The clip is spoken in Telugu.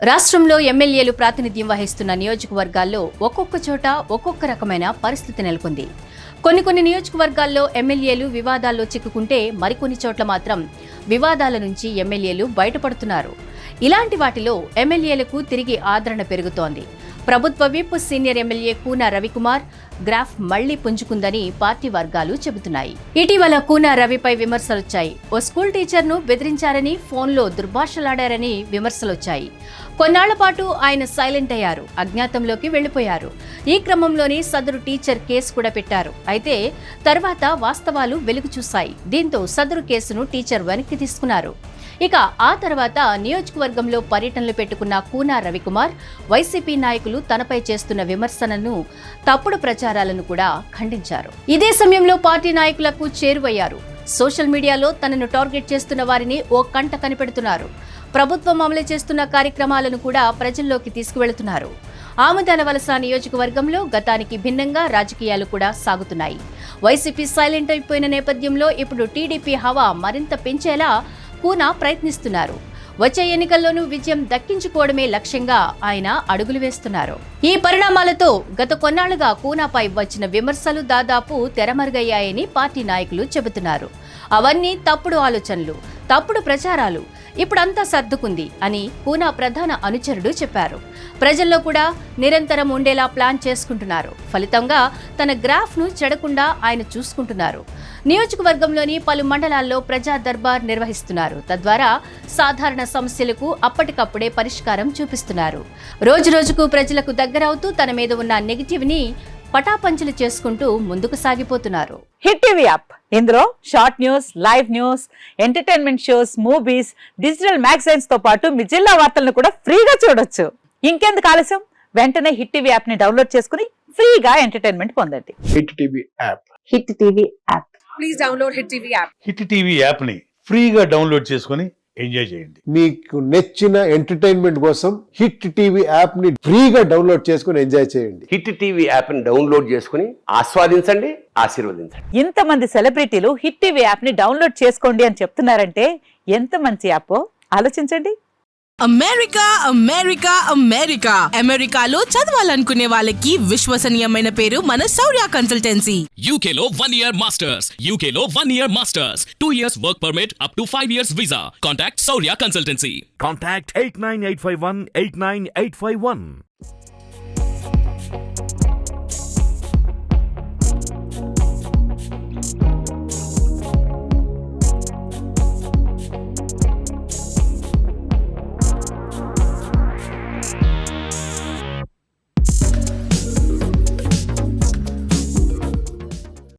రాష్ట్రంలో ఎమ్మెల్యేలు ప్రాతినిధ్యం వహిస్తున్న నియోజకవర్గాల్లో ఒక్కొక్క చోట ఒక్కొక్క రకమైన పరిస్థితి నెలకొంది. కొన్ని నియోజకవర్గాల్లో ఎమ్మెల్యేలు వివాదాల్లో చిక్కుకుంటే మరికొన్ని చోట్ల మాత్రం వివాదాల నుంచి ఎమ్మెల్యేలు బయటపడుతున్నారు. ఇలాంటి వాటిలో ఎమ్మెల్యేలకు తిరిగి ఆదరణ పెరుగుతోంది. ప్రభుత్వ whip senior MLA Koona Ravikumar graph మళ్లీ పుంజుకుందని పార్టీ వర్గాలు చెబుతున్నాయి. ఇటీవల కూన రవిపై విమర్శలొచ్చాయి. ఓ స్కూల్ టీచర్ను బెదిరించారని, ఫోన్లో దుర్భాషలాడారని విమర్శలొచ్చాయి. కొన్నాళ్ల పాటు ఆయన సైలెంట్ అయ్యారు, అజ్ఞాతంలోకి వెళ్లిపోయారు. ఈ క్రమంలోనే సదరు టీచర్ కేసు కూడా పెట్టారు. అయితే తర్వాత వాస్తవాలు వెలుగు చూశాయి. దీంతో సదరు కేసును టీచర్ వెనక్కి తీసుకున్నారు. ఇక ఆ తర్వాత నియోజకవర్గంలో పర్యటనలు పెట్టుకున్న కూన రవికుమార్ వైసీపీ నాయకులు తనపై చేస్తున్న విమర్శనలను, తప్పుడు ప్రచారాలను కూడా ఖండించారు. ఇదే సమయంలో పార్టీ నాయకులకు చేరువయ్యారు. సోషల్ మీడియాలో తనను టార్గెట్ చేస్తున్న వారిని ఓ కంట కనిపెడుతున్నారు. ప్రభుత్వం అమలు చేస్తున్న కార్యక్రమాలను కూడా ప్రజల్లోకి తీసుకువెళుతున్నారు. ఆమదాల వలస నియోజకవర్గంలో గతానికి భిన్నంగా రాజకీయాలు కూడా సాగుతున్నాయి. వైసీపీ సైలెంట్ అయిపోయిన నేపథ్యంలో ఇప్పుడు టీడీపీ హవా మరింత పెంచేలా కూన ప్రయత్నిస్తున్నారు. వచ్చే ఎన్నికల్లోనూ విజయం దక్కించుకోవడమే లక్ష్యంగా ఆయన అడుగులు వేస్తున్నారు. ఈ పరిణామాలతో గత కొన్నాళ్లుగా కూనాపై వచ్చిన విమర్శలు దాదాపు తెరమరుగయ్యాయని పార్టీ నాయకులు చెబుతున్నారు. అవన్నీ తప్పుడు ఆలోచనలు, తప్పుడు ప్రచారాలు, ఇప్పుడంతా సర్దుకుంది అని కూన ప్రధాన అనుచరుడు చెప్పారు. ప్రజల్లో కూడా నిరంతరం ఉండేలా ప్లాన్ చేసుకుంటున్నారు. ఫలితంగా తన గ్రాఫ్ను చెడకుండా ఆయన చూసుకుంటున్నారు. నియోజకవర్గంలోని పలు మండలాల్లో ప్రజా దర్బార్ నిర్వహిస్తున్నారు. తద్వారా సాధారణ సమస్యలకు అప్పటికప్పుడే పరిష్కారం చూపిస్తున్నారు. రోజురోజుకు ప్రజలకు దగ్గరవుతూ తన మీద ఉన్న నెగిటివ్ ని పటాపంచలు చేసుకుంటూ ముందుకు సాగిపోతున్నారు. హిట్ టీవీ యాప్, ఇందులో short news, live news, entertainment shows, movies, digital magazines తో పాటు మీ జిల్లా వార్తలను కూడా ఫ్రీగా చూడొచ్చు. ఇంకెందుకు ఆలస్యం, వెంటనే హిట్ టీవీ యాప్ ని డౌన్లోడ్ చేసుకుని ఫ్రీగా ఎంటర్టైన్మెంట్ పొందండి. Hit TV app. Hit TV app. Please download hit TV app. Hit TV app ని ఫ్రీగా డౌన్లోడ్ చేసుకుని ఎంజాయ్ చేయండి. మీకు నచ్చిన ఎంటర్టైన్మెంట్ కోసం హిట్ టీవీ యాప్ ని ఫ్రీగా డౌన్లోడ్ చేసుకుని ఎంజాయ్ చేయండి. హిట్ టీవీ యాప్ ని డౌన్లోడ్ చేసుకుని ఆస్వాదించండి, ఆశీర్వదించండి. ఇంతమంది సెలబ్రిటీలు హిట్ టీవీ యాప్ ని డౌన్లోడ్ చేసుకోండి అని చెప్తున్నారంటే ఎంత మంచి యాప్ ఆలోచించండి. అమెరికా అమెరికా అమెరికా అమెరికాలో చదవాలనుకునే వాళ్ళకి విశ్వసనీయమైన పేరు మన శౌర్య కన్సల్టెన్సీ. UK లో 1 year masters. UK లో 1 year masters. 2 years work permit up to 5 years visa. Contact Saurya Consultancy. Contact 89851 89851.